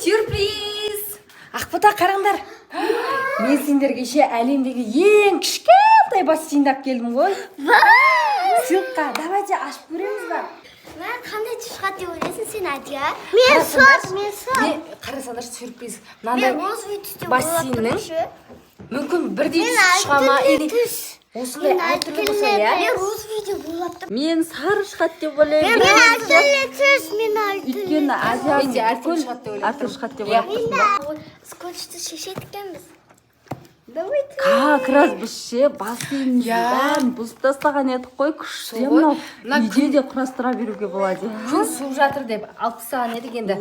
Сюрприз! Ақбота қараңдар. Мен сендерге ше әлемдегі ең кішкентай бассейнді алып келдім ғой. Сыйлыққа, давайте ашып көреміз ба? Қандай түс шығады деп ойлайсың сен Адия? Мен сор. Қарасаңдар сюрприз. Мен розовый түс деп бассейннің мүмкін бірдей түс шыға ма? Осындай әртүрлі болса, иә? Мен розовый деп ойлаптым. Мен сары шығады деп ойлаймын. Мен әртүрлі түс, мен әртүрлі. Өйткені Менде әртүрлі шығады деп ойлаймын. әртүрлі шығады деп ойлаптым. Скотчты шешеді екенбіз. Как раз біз ше бассейннің бәрін бұзып тастаған едік қой. Күшті мынау үйде де құрастыра беруге болады. Күн суып жатыр деп алып тастаған едік енді.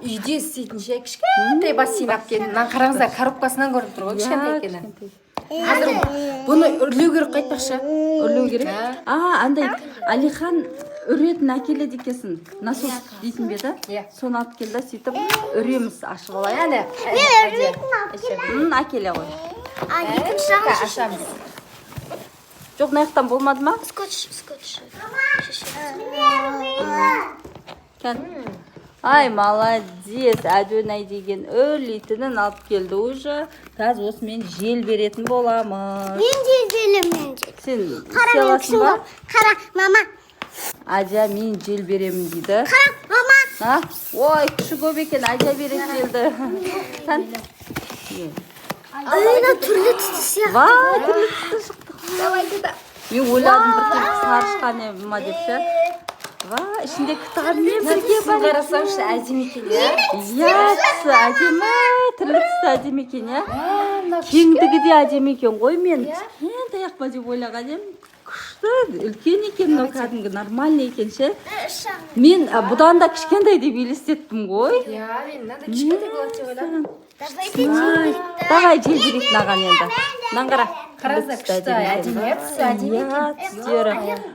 Үйде істейтін ше кішкентай бассейн алып келдім. Мына қараңыздар, коробкасынан көрініп тұр ғой кішкентай екені. Қазір бұны үрлеу керек қайтпақшы. Үрлеу керек. Андай Алихан үретін әкеледі екенсің. Насос дейтін беді. Соны алып келді, сөйтіп үреміз ашып алайық. Әне. Мен үретін алып әкеле ғой. Екінші жағын ашамыз. Жоқ, наяқтан болмады ма? Скотч. Кән. Ай, молодец. Әдөнай деген өрлейтінін алып келді уже. Қазір осымен жел беретін боламыз. Мен жел беремін. Сен Қара, мен селасың ба? Қара, мама. Ажа, мен жел беремін дейді. Қара, мама. Ой, күші көп екен, ажа береді желді. Ойна түрлі түсті сияқты. Ва, түрлі түсті шықты. Мен ойладым бір түрлі сары шыққан ма деп ше. Ва, ішінде кітабымен бірге бар. Қарасаңшы, әдемі екен, иә? Иә, түсі әдемі, түрлі түсті әдемі екен, иә? Кеңдігі де әдемі екен ғой, мен кішкентай ақ па деп ойлаған едім. Күшті, үлкен екен, мынау кәдімгі нормальный екен ше. Мен бұдан да кішкентай деп елестеттім ғой. Иә, мен мынандай кішкентай болады деп ойладым. Давай жел берейік маған енді. Мынаны қара. Қараңыздар, күшті, әдемі екен. Түстері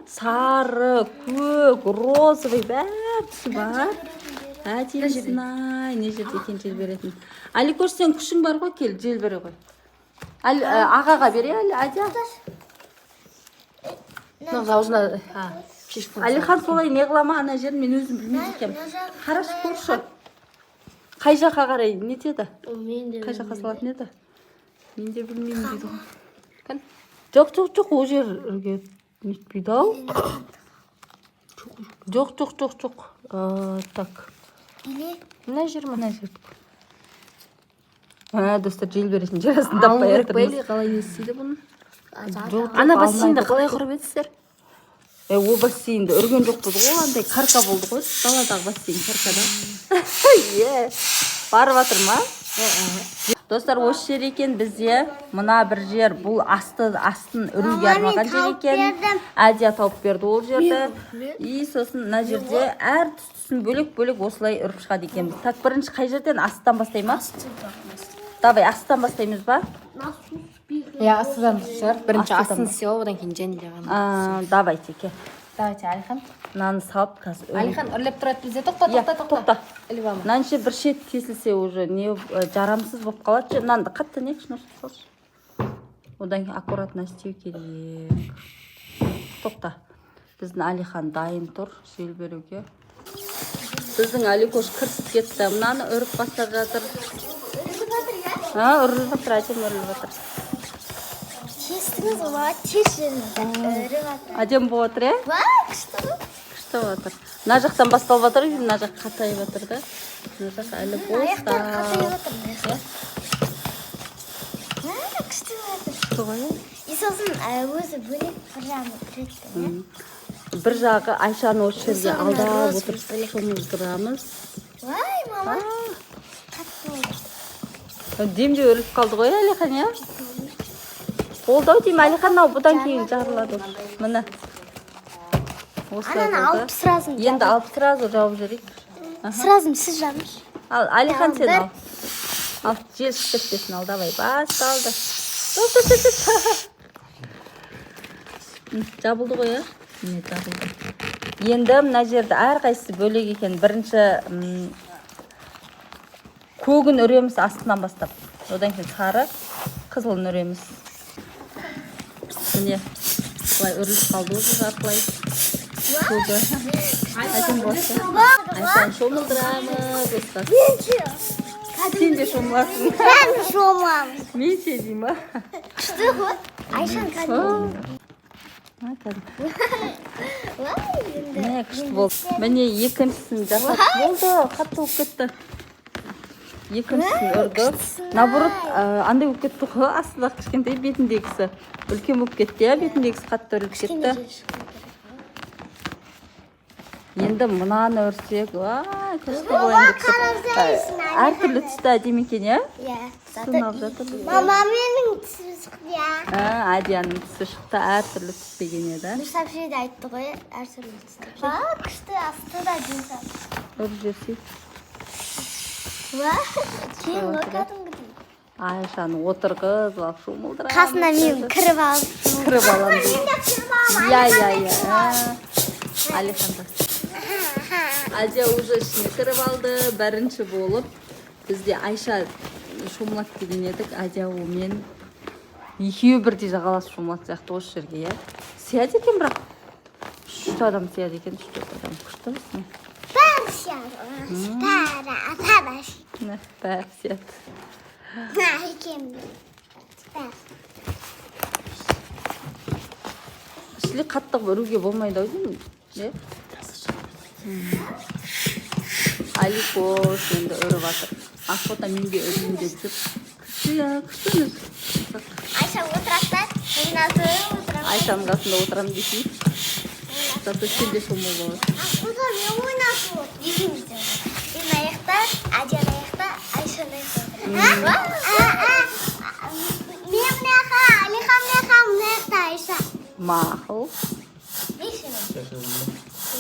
сары, көк, розовый бәрі түсі бар. Әдемісін ай, не жерде екен жел беретін. Аликош, сен күшің бар ғой, кел жел бере ғой. Ағаға бере, Адия. Алихан солай не қылама ана жерін мен өзім білмейді екенмін. Қарашы көрші. Қай жаққа қарай нетеді? Қай жаққа салатын еді? Мен де білмеймін дейді ғой. Жоқ, ол жерге нетпейді ау. Жоқ. Так. Мына жер ма? Достар, жел беретін жерасын таппай жатырмыз. Қалай не істейді бұны? Ана бассейнді қалай құрып едіңіздер? Ол бассейнді үрген жоқпыз ғой, андай қарқа болды ғой, даладағы бассейн қарқада. Барып жатыр ма? Достар, осы жер екен бізде. Мына бір жер, бұл астын үруге арналған жер екен. Адия тауып берді ол жерді. И сосын мына жерде әр түстісін бөлек-бөлек осылай үріп шығады екенбіз. Так, бірінші қай жерден? Астан бастаймыз? Давай, астан бастаймыз ба? Иә, астыдан шығар. Бірінші астын істеу, одан кейін және жағаны. Давай, теке. Давайте, Алихан. Мынаны салып қазір. Алихан, үрлеп тұрады бізде. Тоқта. Мынаншы бір шет кесілсе уже не жарамсыз болып қалады. Мынанды қатты не кішін салшы. Одан кейін аккуратно істеу керек. Тоқта. Біздің Алихан дайын тұр жел беруге. Біздің Аликош кірісіп кетті. Мынаны үріп бастап жатыр. Үріліп жатыр, әдем үріліп жатыр. Тестіңіз ола, тест жеріңізді үріп жатыр. Әдем болып жатыр, е? Күшті болып жатыр. Мына жақтан басталып жатыр, мына жақ қатайып жатыр да. Мына жақ әлі бос. Аяқтар қатайып жатыр. Күшті болып жатыр. И сосын өзі бөлек бір жағын күретті. Бір жағы Айшаны осы жерге алдап отырып шомылдырамыз. Вай, мама. Демде өріліп қалды ғой, Алихан, е? Болды ау деймін, Алихан, бұдан кейін жарылады. Міне. Ананы алып сразу. Енді алып сразу жауып жүрейік. Сразу сіз жабыңыз. Ал, Алихан, сен ал. Ал, жел шықпес бесін ал, давай, басталды. Жабылды ғой, е? Не жабылды. Енді мына жерді әрқайсысы бөлек екен. Бірінші көгін үреміз астынан бастап. Одан кейін сары, қызылын үреміз. Міне, бұлай үріліп қалды өзі жартылай. Көгі. Әдем болсын. Айшаны шомылдырамыз. Сен де шомыласың. Бәрі шомыламыз. Мен ше деймін ба? Күшті ғой. Айшан кәдімгі. Не күшті болды. Міне екіншісін жасап болды. Қатты болып кетті. Екіншісін ұрды. Наоборот, андай болып кетті ғой. Астында кішкентай бетіндегісі. Үлкен болып кетті, я бетіндегісі қатты үріліп кетті. Енді мынаны өрсек, күшті болайын деп. Әртүрлі түсті әдемі екен, я? Иә. Мама менің түсі шықты, я. Адияның түсі шықты, әртүрлі түспеген еді. Нұрсапшеде айтты ғой, әртүрлі түсті. Күшті асты да жұмсап. Өріп жүрсек. Кейін ғой кәдімгідей. Айшаны отырғыз, алып шомылдыра. Қасына мен кіріп алып. Кіріп алам дейді. Иә. Александр. Азия уже ішіне кіріп алды. Бірінші болып. Бізде Айша шомылады деген едік. Азия мен екеуі бірдей жағаласып шомылады сияқты осы жерге, иә. Сияды екен бірақ. 3 адам сияды екен, 3 адам. Күшті бісің. Бәрі сияды. Бәрі сияды. Ішілі қаттық үруге болмайды ау деймін. Аликош енді үріп атыр. Ақбота менге үрейін деп жүр. Күшті үз. Айша отырақтар. Айшаның қасында отырам дейсің. Зато сен де шомыл болады. Ақбота мен ойнасып отыр. Екеумізде. Мен аяқта, Адиян аяқта, Айша аяқта. Мен мынақа, Алихан мынақа, Айша. Мақыл.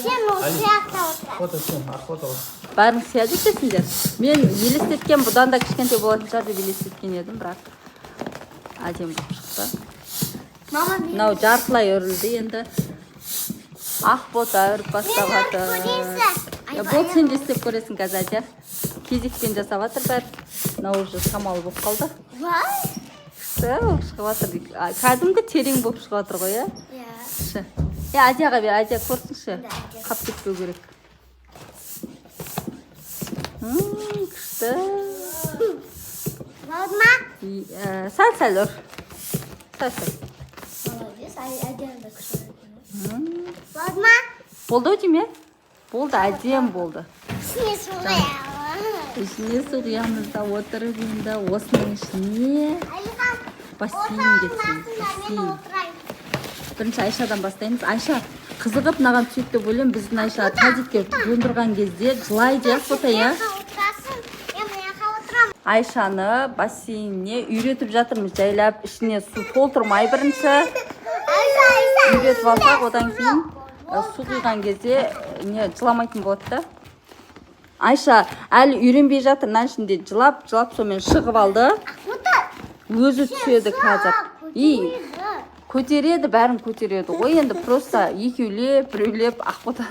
Сен осы жақта отырасың. Бәрің сияды екенсіңдер. Мен елестеткен бұдан да кішкентай болатын шығар деп елестеткен едім, бірақ әдемі болып шықты. Мынау жартылай үрілді енді. Ақбота үріп бастап жатыр. Болды, сен де істеп көресің қазір, Азия. Кезекпен жасап жатыр бәрі. Мынау уже шамалы болып қалды. Шығып жатыр. Кәдімгі терең болып шығып жатыр ғой, иә? Азияға бер, Азия көрсінші. Қап кетпеу керек. Күшті. Болды ма? Сәл-сәл ұр. Сәл-сәл. Болды ма? Болды ау дейме? Болды, әдем болды. Ішіне су құямыз. Ішіне су құямызда отырып енді осының ішіне бассейн кетсін. Бірінші Айшадан бастаймыз. Айша қызығып мынаған түседі деп ойлаймын. Біздің Айша тазитке жондырған кезде жылайды, Ақбота, иә? Айшаны бассейніне үйретіп жатырмыз, жайлап, ішіне су толтырмай бірінші. Үйретіп алсақ, одан кейін су құйған кезде жыламайтын болады да. Айша әлі үйренбей жатыр, мына ішінде жылап, сонымен шығып алды. Өзі түседі қазір. Көтереді, бәрін көтереді ғой, енді просто екеулеп, біреулеп, Ақбота.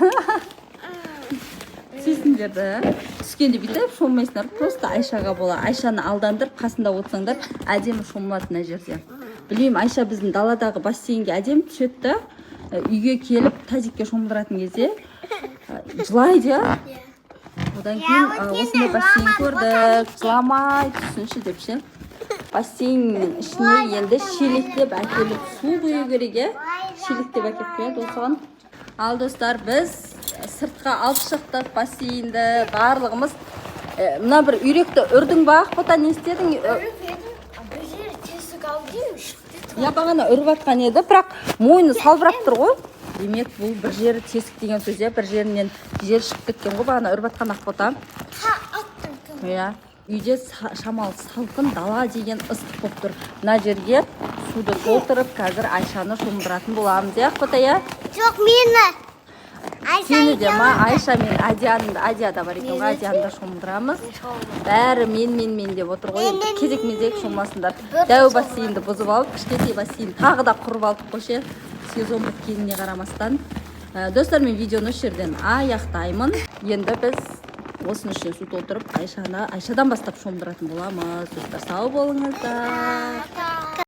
Сесіңдерді. Түскенде бүйтіп шомылмайсыңдар, просто Айшаға бола. Айшаны алдандырып, қасында отырсаңдар, әдемі шомылады мына жерде. Білеймін, Айша біздің даладағы бассейнге әдемі түседі. Үйге келіп, тазикке шомылдыратын кезде жылайды. Одан кейін осындай бассейн көрдік, жыламай түсінші деп ше. Бассейннің ішіне енді шелектеп әкеліп су құю керек, шелектеп әкеліп қояды осыған. Ал достар, біз сыртқа алып шықтық бассейнді, барлығымыз. Мына бір үйректі үрдің ба, Ақбота, не істедің? Я бағана үріп атқан еді, бірақ мойны салбырап тұр ғой. Демек, бұл бір жері тесік деген сөз, бір жерінен жер шығып кеткен ғой, бағана үріп атқан Ақбота. Үйде шамал салқын, дала деген ыстық болып тұр. Мына жерге суды толтырып, қазір Айшаны шомылдыратын боламыз, Ақбота, иә? Жоқ, мені. Сені де ма, Айша мен Адия да бар екен, Адияны да шомылдырамыз. Бәрі мен деп отыр ғой, кезек-мезек шомыласындар. Дәу бассейнді бұзып алып, кішкентай бассейн тағы да құрып алдық қойшы, сезон біткеніне қарамастан. Достар, мен видеоны осы жерден аяқтаймын. Енді біз осының ішіне су толтырып, Айшадан бастап шомылдыратын боламыз. Достар, сау болыңыздар.